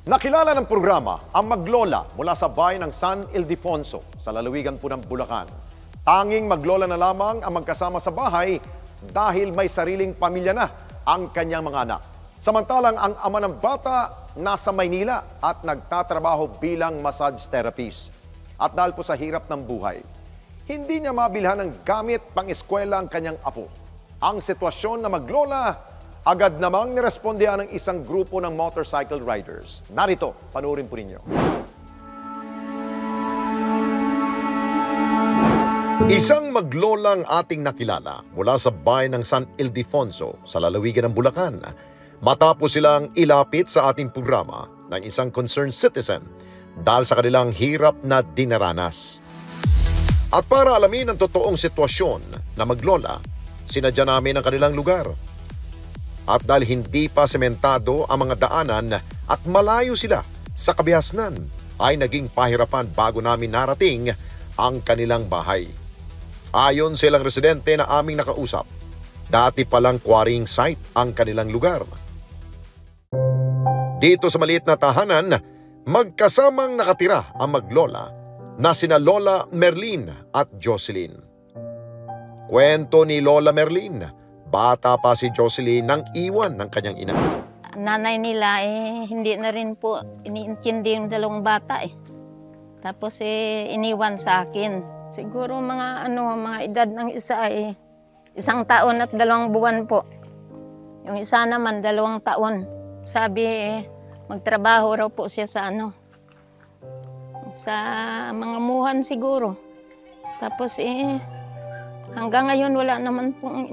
Nakilala ng programa ang Maglola mula sa bayan ng San Ildefonso sa lalawigan po ng Bulacan. Tanging maglola na lamang ang magkasama sa bahay dahil may sariling pamilya na ang kanyang mga anak. Samantalang ang ama ng bata nasa Maynila at nagtatrabaho bilang massage therapist. At dahil po sa hirap ng buhay, hindi niya mabilhan ng gamit pang-eskwela ang kanyang apo. Ang sitwasyon na maglola, agad namang nirespondihan ng isang grupo ng motorcycle riders. Narito, panoorin po ninyo. Isang maglolang ating nakilala mula sa bayan ng San Ildefonso sa lalawigan ng Bulacan matapos silang ilapit sa ating programa ng isang concerned citizen dahil sa kanilang hirap na dinaranas. At para alamin ang totoong sitwasyon na maglola, sinadya namin ang kanilang lugar. At dahil hindi pa sementado ang mga daanan at malayo sila sa kabihasnan, ay naging pahirapan bago namin narating ang kanilang bahay. Ayon sa ilang residente na aming nakausap, dati palang quarrying site ang kanilang lugar. Dito sa maliit na tahanan, magkasamang nakatira ang maglola na sina Lola Merlin at Jocelyn. Kwento ni Lola Merlin, bata pa si Jocelyn nang iwan ng kanyang ina. Nanay nila hindi na rin po iniintindi yung dalawang bata Tapos iniwan sa akin. Siguro mga edad ng isa 1 taon at 2 buwan po. Yung isa naman 2 taon. Sabi magtrabaho raw po siya sa sa mga muhan siguro. Tapos hanggang ngayon wala naman pong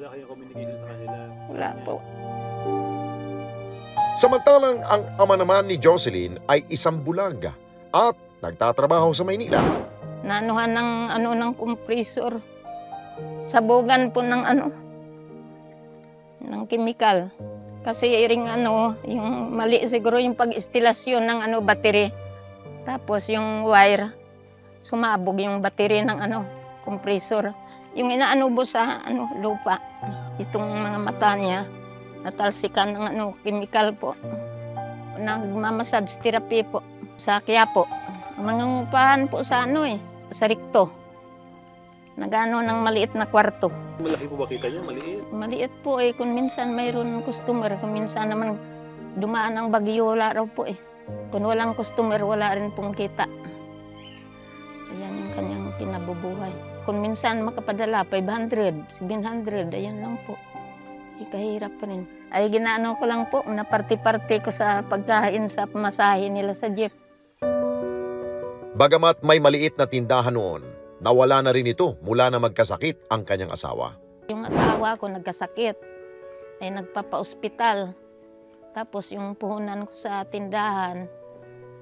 Wala kayong communication sa kanila? Wala po. Samantalang ang ama naman ni Jocelyn ay isang bulaga at nagtatrabaho sa Maynila. Naanuhan ng compressor. Sabugan po ng ng chemical. Kasi yung mali siguro yung pag-istilasyon ng battery. Tapos yung wire, sumabog yung battery ng compressor. Yung inaanubo sa lupa, itong mga mata niya, natalsikan ng chemical po. Nagmamassage therapy po sa Quiapo. Mangungupahan po sa sa Ricto. Nagano ng maliit na kwarto. Malaki po ba kita niyo? Maliit? Maliit po kung minsan mayroon customer, kung minsan naman dumaan ang bagyo, wala raw po Kung walang customer, wala rin pong kita. Ayan yung kanyang pinabubuhay. Kung minsan makapadala, 500, 700, ayan lang po. Kahirap pa rin. Ay ginaano ko lang po, naparti-parti ko sa pagkain sa pamasahe nila sa jeep. Bagamat may maliit na tindahan noon, nawala na rin ito mula na magkasakit ang kanyang asawa. Yung asawa ko nagkasakit, ay nagpapa-ospital. Tapos yung puhunan ko sa tindahan,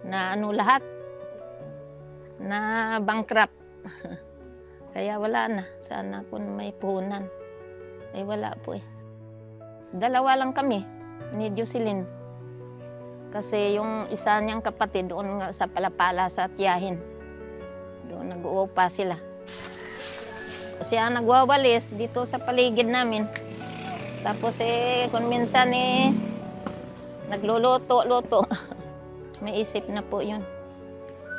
na lahat, na bankrupt. Kaya wala na. Sana kung may puhunan. Ay wala po 2 lang kami, ni Jocelyn. Kasi yung isa niyang kapatid doon nga sa Palapala sa Tiyahin. Doon nag-uupa sila. Siya nagwawalis dito sa paligid namin. Tapos kung minsan nagluluto-luto. May isip na po yun.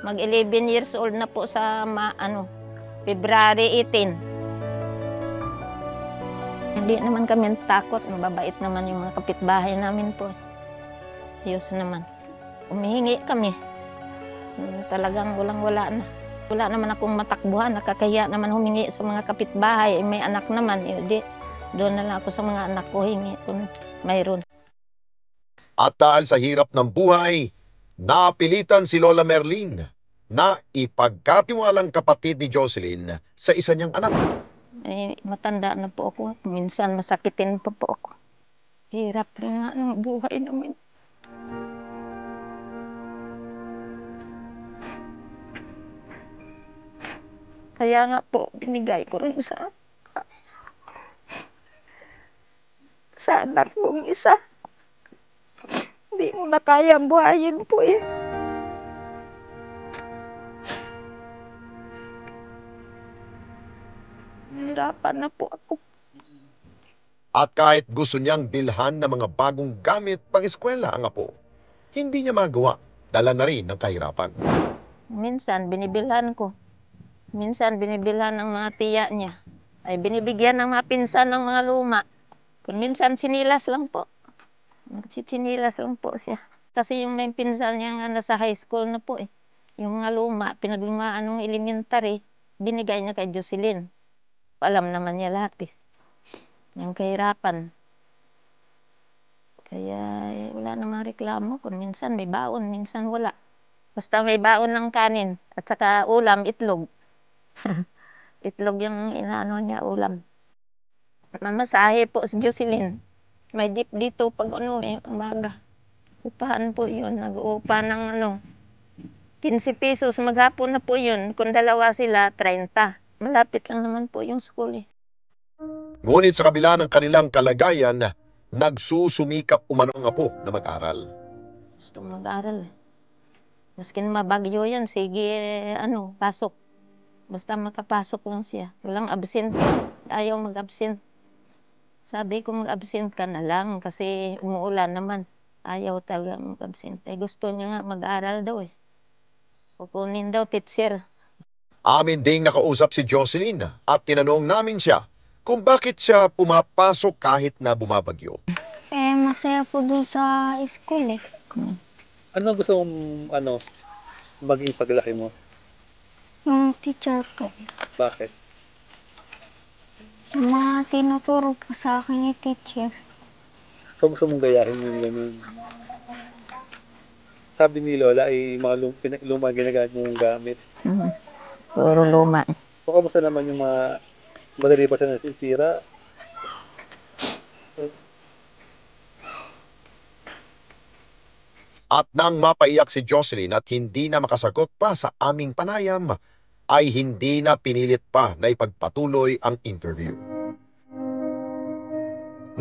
Mag-11 years old na po sa February 18. Hindi naman kami takot. Mababait naman yung mga kapitbahay namin po. Ayos naman. Umihingi kami. Talagang walang-wala na. Wala naman akong matakbuhan. Nakakahiya naman humingi sa mga kapitbahay. May anak naman. Doon na lang ako sa mga anak ko hingi kung mayroon. At dahil sa hirap ng buhay, napilitan si Lola Merlin na ipagkatiwalang kapatid ni Jocelyn sa isa niyang anak. Matanda na po ako. Minsan masakitin pa po ako. Hirap rin nga ng buhay namin. Kaya nga po, binigay ko rin sa anak kong isa. Hindi ko na kaya buhayin po Nahirapan na po ako. At kahit gusto niyang bilhan ng mga bagong gamit pang eskwela ang apo, hindi niya magawa. Dala na rin ng kahirapan. Minsan binibilhan ko. Minsan binibilhan ng mga tiya niya. Ay binibigyan ng mga pinsan ng mga luma. Kung minsan sinilas lang po. Sinilas lang po siya. Kasi yung may pinsan niya nga nasa high school na po eh. Yung mga luma, pinaglumaan ng elementary, binigay niya kay Jocelyn. Alam naman niya lahat eh. Yung kahirapan. Kaya wala namang reklamo. Kung minsan may baon, minsan wala. Basta may baon ng kanin at saka ulam, itlog. Itlog yung inaano niya, ulam. Mamasahe po si Jocelyn. May jeep dito pag may umaga. Upahan po yun. Nag-uupa ng 15 pesos. Maghapon na po yun. Kung dalawa sila, 30. Malapit lang naman po yung school eh. Ngunit sa kabila ng kanilang kalagayan, nagsusumikap umano ang apo na mag-aral. Gusto mag-aral eh. Maskin mabagyo yan, sige, pasok. Basta makapasok lang siya. Walang absent yun. Ayaw mag-absent. Sabi ko mag-absent ka na lang kasi umuulan naman. Ayaw talaga mag-absent. Gusto niya nga mag-aral daw eh. Kukunin daw teacher. Amin ding nakausap si Jocelyn at tinanong namin siya kung bakit siya pumapasok kahit na bumabagyo. Masaya po dun sa school eh. Ano gusto mong, maging paglaki mo? Yung teacher ko. Bakit? Yung mga tinuturo po sa akin ni teacher. So gusto mong gayahin yung ganun? Sabi ni Lola ay mga luma ginagamit mong gamit. Puro luma. So kamusta naman yung mga madali pa siya nasisira? At nang mapaiyak si Jocelyn at hindi na makasagot pa sa aming panayam, ay hindi na pinilit pa na ipagpatuloy ang interview.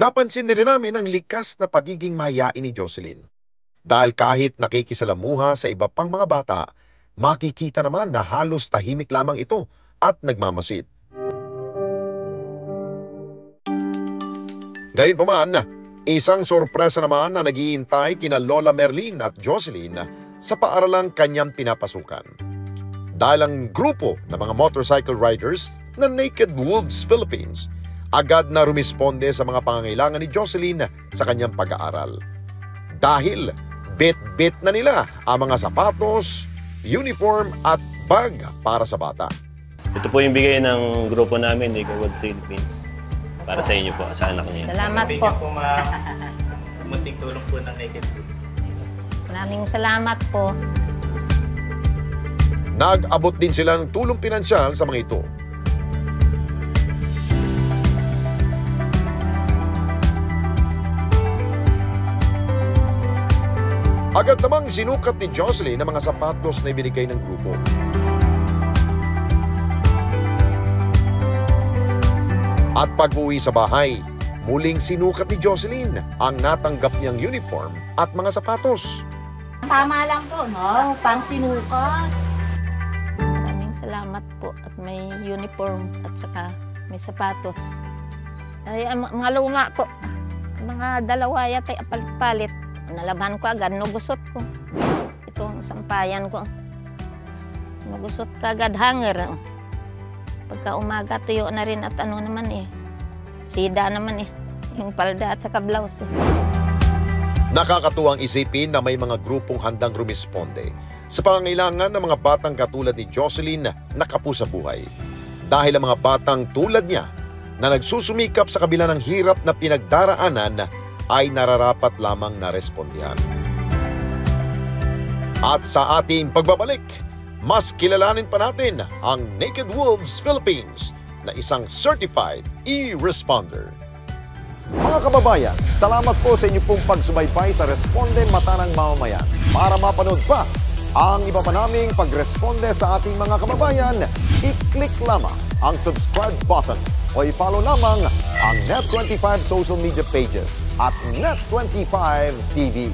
Napansin din namin ang likas na pagiging mahiyain ni Jocelyn. Dahil kahit nakikisalamuha sa iba pang mga bata, makikita naman na halos tahimik lamang ito at nagmamasid. Gayunpaman, isang sorpresa naman na naghihintay kina Lola Merlin at Jocelyn sa paaralang kanyang pinapasukan. Dahil ang grupo ng mga motorcycle riders na Naked Wolves Philippines agad na rumisponde sa mga pangangailangan ni Jocelyn sa kanyang pag-aaral. Dahil bit-bit na nila ang mga sapatos, uniform at bag para sa bata. Ito po yung bigay ng grupo namin, Naked Wolves Philippines. Para sa inyo po, sa anak niya. Salamat po. Munting tulong po ng Naked Wolves. Maraming salamat po. Nag-abot din sila ng tulong pinansyal sa mga ito. Agad namang sinukat ni Jocelyn ang mga sapatos na ibinigay ng grupo. At pag-uwi sa bahay, muling sinukat ni Jocelyn ang natanggap niyang uniform at mga sapatos. Tama lang to, no? Pang sinukat. Maraming salamat po at may uniform at saka may sapatos. Ay, mga luma po. Mga dalawa yata palit-palit. Nalaban ko agad, nugusot ko. Ito ang sampayan ko. Nugusot ka agad, hanger. Pagka umaga, tuyo na rin at sida naman yung palda at saka blouse. Nakakatuwang isipin na may mga grupong handang rumisponde sa pangangailangan ng mga batang katulad ni Jocelyn na kapu sa buhay. Dahil ang mga batang tulad niya na nagsusumikap sa kabila ng hirap na pinagdaraanan ay nararapat lamang na respondihan. At sa ating pagbabalik, mas kilalanin pa natin ang Naked Wolves Philippines na isang certified e-responder. Mga kababayan, salamat po sa inyo pong pagsubaybay sa Responde Mata ng Mamamayan. Para mapanood pa ang iba pa naming pagresponde sa ating mga kababayan, i-click lamang ang subscribe button o i-follow lamang ang Net25 social media pages at Net25 TV.